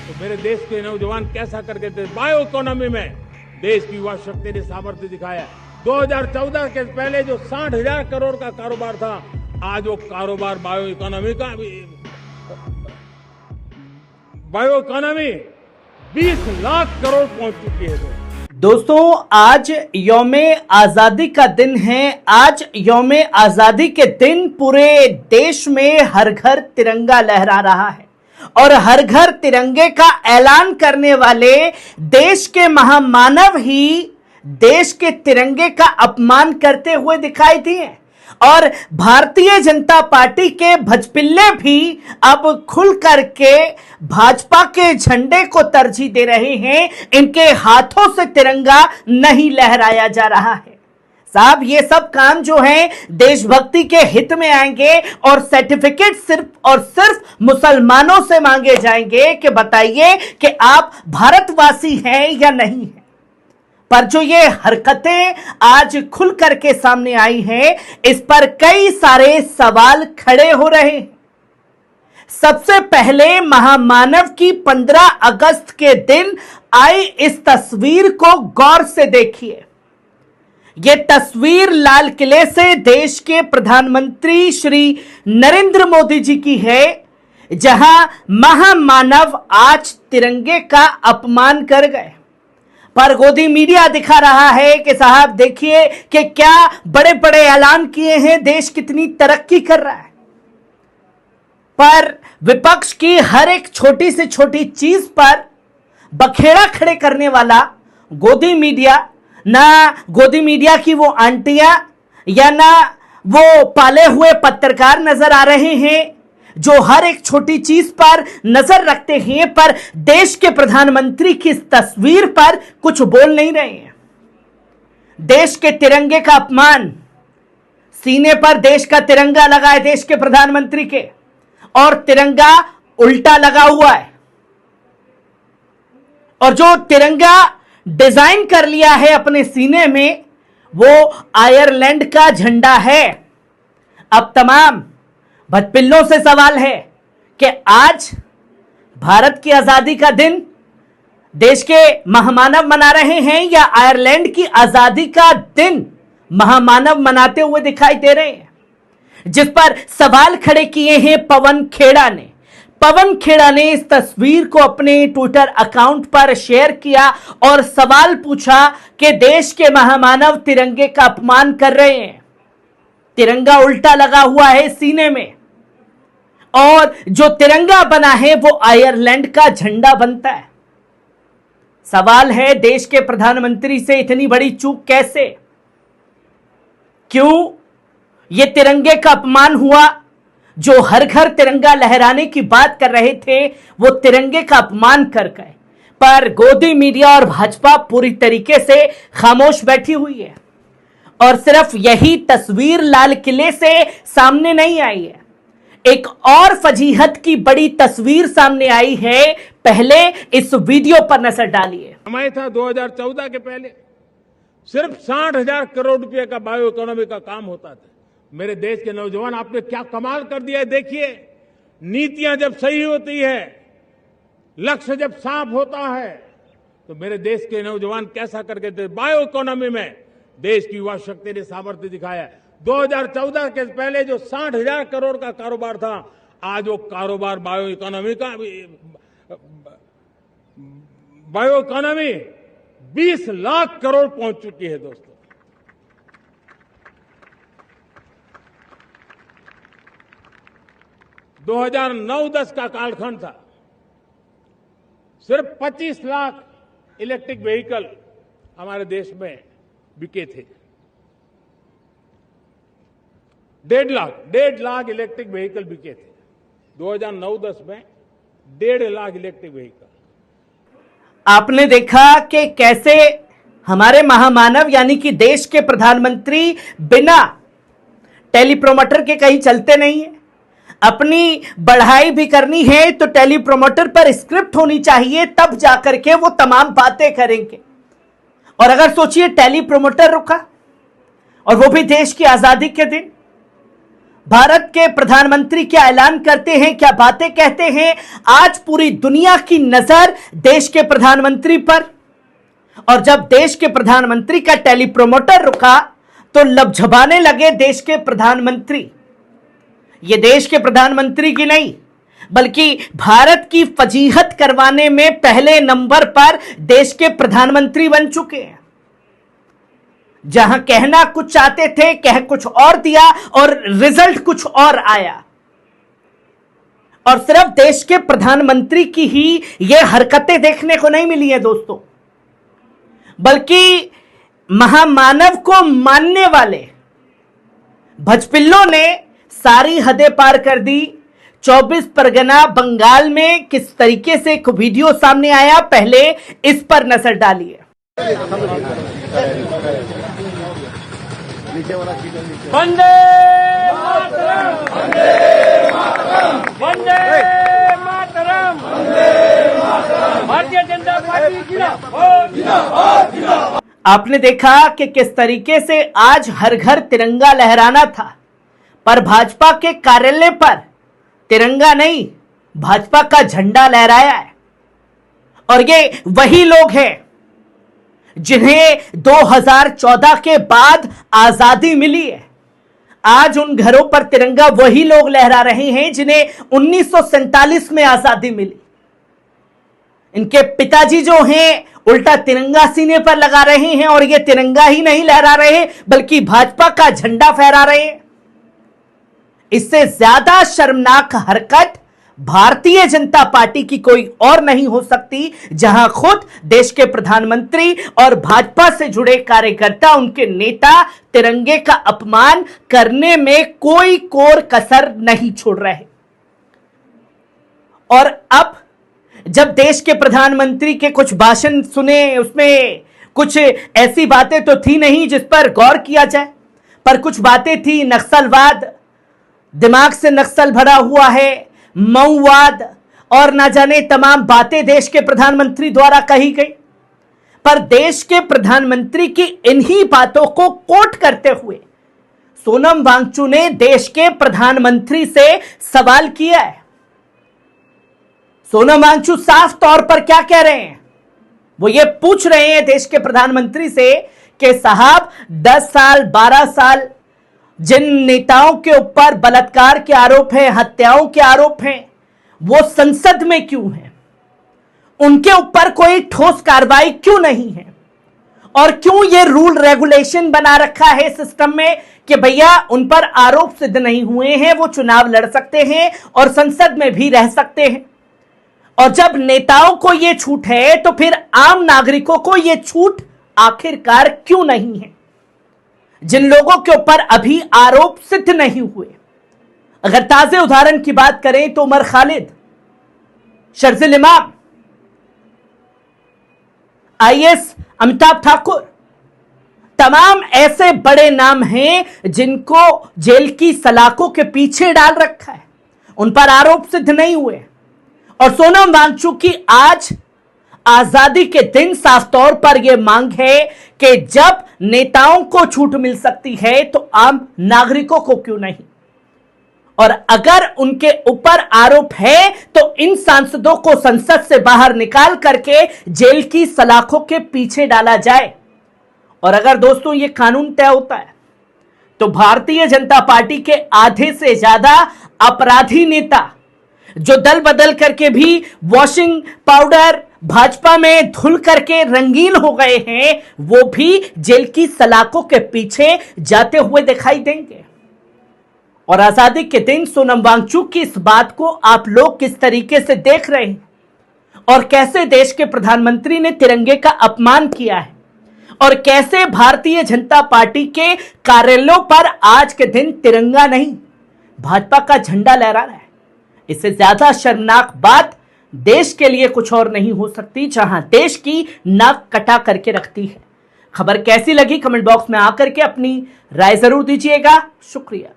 तो मेरे देश के नौजवान कैसा करके थे। बायो इकोनॉमी में देश की युवा शक्ति ने सामर्थ्य दिखाया। 2014 के पहले जो 60,000 करोड़ का कारोबार था, आज वो कारोबार बायो इकोनॉमी 20 लाख करोड़ पहुंच चुकी है। दोस्तों, आज यौमे आजादी का दिन है। आज यौमे आजादी के दिन पूरे देश में हर घर तिरंगा लहरा रहा है और हर घर तिरंगे का ऐलान करने वाले देश के महामानव ही देश के तिरंगे का अपमान करते हुए दिखाई दिए और भारतीय जनता पार्टी के भजपिल्ले भी अब खुल करके भाजपा के झंडे को तरजीह दे रहे हैं। इनके हाथों से तिरंगा नहीं लहराया जा रहा है। साहब, ये सब काम जो है देशभक्ति के हित में आएंगे और सर्टिफिकेट सिर्फ और सिर्फ मुसलमानों से मांगे जाएंगे कि बताइए कि आप भारतवासी हैं या नहीं है। पर जो ये हरकतें आज खुल करके सामने आई हैं, इस पर कई सारे सवाल खड़े हो रहे हैं। सबसे पहले महामानव की 15 अगस्त के दिन आई इस तस्वीर को गौर से देखिए। यह तस्वीर लाल किले से देश के प्रधानमंत्री श्री नरेंद्र मोदी जी की है, जहां महामानव आज तिरंगे का अपमान कर गए। पर गोदी मीडिया दिखा रहा है कि साहब देखिए कि क्या बड़े बड़े ऐलान किए हैं, देश कितनी तरक्की कर रहा है। पर विपक्ष की हर एक छोटी से छोटी चीज पर बखेड़ा खड़े करने वाला गोदी मीडिया, ना गोदी मीडिया की वो आंटियां या ना वो पाले हुए पत्रकार नजर आ रहे हैं जो हर एक छोटी चीज पर नजर रखते हैं, पर देश के प्रधानमंत्री की इस तस्वीर पर कुछ बोल नहीं रहे हैं। देश के तिरंगे का अपमान, सीने पर देश का तिरंगा लगा है देश के प्रधानमंत्री के, और तिरंगा उल्टा लगा हुआ है। और जो तिरंगा डिजाइन कर लिया है अपने सीने में, वो आयरलैंड का झंडा है। अब तमाम भटपिल्लों से सवाल है कि आज भारत की आजादी का दिन देश के महामानव मना रहे हैं या आयरलैंड की आजादी का दिन महामानव मनाते हुए दिखाई दे रहे हैं, जिस पर सवाल खड़े किए हैं पवन खेड़ा ने। पवन खेड़ा ने इस तस्वीर को अपने ट्विटर अकाउंट पर शेयर किया और सवाल पूछा कि देश के महामानव तिरंगे का अपमान कर रहे हैं। तिरंगा उल्टा लगा हुआ है सीने में और जो तिरंगा बना है वो आयरलैंड का झंडा बनता है। सवाल है, देश के प्रधानमंत्री से इतनी बड़ी चूक कैसे? क्यों ये तिरंगे का अपमान हुआ? जो हर घर तिरंगा लहराने की बात कर रहे थे वो तिरंगे का अपमान कर गए। पर गोदी मीडिया और भाजपा पूरी तरीके से खामोश बैठी हुई है। और सिर्फ यही तस्वीर लाल किले से सामने नहीं आई है, एक और फजीहत की बड़ी तस्वीर सामने आई है। पहले इस वीडियो पर नजर डालिए। समय था 2014 के पहले सिर्फ 60,000 करोड़ रुपए का बायो इकोनॉमी का काम होता था। मेरे देश के नौजवान, आपने क्या कमाल कर दिया है। देखिए, नीतियां जब सही होती है, लक्ष्य जब साफ होता है, तो मेरे देश के नौजवान कैसा करके थे। बायो इकोनॉमी में देश की युवा शक्ति ने सामर्थ्य दिखाया। 2014 के पहले जो 60,000 करोड़ का कारोबार था, आज वो कारोबार बायो इकोनॉमी 20 लाख करोड़ पहुंच चुकी है। दोस्तों, दो 2009-10 का कालखंड था, सिर्फ 25 लाख इलेक्ट्रिक व्हीकल हमारे देश में बिके थे। 1.5 लाख इलेक्ट्रिक व्हीकल बिके थे 2009-10 में। 1.5 लाख इलेक्ट्रिक व्हीकल। आपने देखा कि कैसे हमारे महामानव यानी कि देश के प्रधानमंत्री बिना टेलीप्रोमोटर के कहीं चलते नहीं है। अपनी बढ़ाई भी करनी है तो टेलीप्रोमोटर पर स्क्रिप्ट होनी चाहिए, तब जाकर के वो तमाम बातें करेंगे। और अगर सोचिए टेलीप्रोमोटर रुका, और वो भी देश की आजादी के दिन, भारत के प्रधानमंत्री क्या ऐलान करते हैं, क्या बातें कहते हैं। आज पूरी दुनिया की नजर देश के प्रधानमंत्री पर, और जब देश के प्रधानमंत्री का टेलीप्रोमोटर रुका तो लबझबाने लगे देश के प्रधानमंत्री। ये देश के प्रधानमंत्री की नहीं बल्कि भारत की फजीहत करवाने में पहले नंबर पर देश के प्रधानमंत्री बन चुके हैं। जहां कहना कुछ चाहते थे, कह कुछ और दिया और रिजल्ट कुछ और आया। और सिर्फ देश के प्रधानमंत्री की ही यह हरकतें देखने को नहीं मिली है दोस्तों, बल्कि महामानव को मानने वाले भजपिल्लों ने सारी हदें पार कर दी। 24 परगना बंगाल में किस तरीके से एक वीडियो सामने आया, पहले इस पर नजर डालिए। वंदे मातरम, वंदे मातरम, वंदे मातरम, भारतीय जनता पार्टी जिंदाबाद। आपने देखा कि किस तरीके से आज हर घर तिरंगा लहराना था, पर भाजपा के कार्यालय पर तिरंगा नहीं, भाजपा का झंडा लहराया है। और ये वही लोग हैं जिन्हें 2014 के बाद आजादी मिली है। आज उन घरों पर तिरंगा वही लोग लहरा रहे हैं जिन्हें 1947 में आजादी मिली। इनके पिताजी जो हैं उल्टा तिरंगा सीने पर लगा रहे हैं, और ये तिरंगा ही नहीं लहरा रहे बल्कि भाजपा का झंडा फहरा रहे हैं। इससे ज्यादा शर्मनाक हरकत भारतीय जनता पार्टी की कोई और नहीं हो सकती, जहां खुद देश के प्रधानमंत्री और भाजपा से जुड़े कार्यकर्ता, उनके नेता तिरंगे का अपमान करने में कोई कोर कसर नहीं छोड़ रहे। और अब जब देश के प्रधानमंत्री के कुछ भाषण सुने, उसमें कुछ ऐसी बातें तो थी नहीं जिस पर गौर किया जाए, पर कुछ बातें थी। नक्सलवाद, दिमाग से नक्सल भरा हुआ है, मऊवाद और न जाने तमाम बातें देश के प्रधानमंत्री द्वारा कही गई। पर देश के प्रधानमंत्री की इन्हीं बातों को कोट करते हुए सोनम वांगचुक ने देश के प्रधानमंत्री से सवाल किया है। सोनम वांगचुक साफ तौर पर क्या कह रहे हैं, वो ये पूछ रहे हैं देश के प्रधानमंत्री से कि साहब 10 साल 12 साल जिन नेताओं के ऊपर बलात्कार के आरोप हैं, हत्याओं के आरोप हैं, वो संसद में क्यों हैं? उनके ऊपर कोई ठोस कार्रवाई क्यों नहीं है? और क्यों ये रूल रेगुलेशन बना रखा है सिस्टम में कि भैया उन पर आरोप सिद्ध नहीं हुए हैं, वो चुनाव लड़ सकते हैं और संसद में भी रह सकते हैं। और जब नेताओं को यह छूट है तो फिर आम नागरिकों को यह छूट आखिरकार क्यों नहीं है? जिन लोगों के ऊपर अभी आरोप सिद्ध नहीं हुए, अगर ताजे उदाहरण की बात करें तो उमर खालिद, शर्जिल इमाम, आईएएस अमिताभ ठाकुर, तमाम ऐसे बड़े नाम हैं जिनको जेल की सलाखों के पीछे डाल रखा है, उन पर आरोप सिद्ध नहीं हुए। और सोनम वांगचुक की आज आजादी के दिन साफ तौर पर यह मांग है कि जब नेताओं को छूट मिल सकती है तो आम नागरिकों को क्यों नहीं? और अगर उनके ऊपर आरोप है तो इन सांसदों को संसद से बाहर निकाल करके जेल की सलाखों के पीछे डाला जाए। और अगर दोस्तों ये कानून तय होता है तो भारतीय जनता पार्टी के आधे से ज्यादा अपराधी नेता जो दल बदल करके भी वॉशिंग पाउडर भाजपा में धुल करके रंगीन हो गए हैं, वो भी जेल की सलाखों के पीछे जाते हुए दिखाई देंगे। और आजादी के दिन सोनम वांगचुक की इस बात को आप लोग किस तरीके से देख रहे हैं, और कैसे देश के प्रधानमंत्री ने तिरंगे का अपमान किया है, और कैसे भारतीय जनता पार्टी के कार्यालयों पर आज के दिन तिरंगा नहीं भाजपा का झंडा लहरा रहा है। इससे ज्यादा शर्मनाक बात देश के लिए कुछ और नहीं हो सकती, जहां देश की नाक कटा करके रखती है। खबर कैसी लगी कमेंट बॉक्स में आकर के अपनी राय जरूर दीजिएगा। शुक्रिया।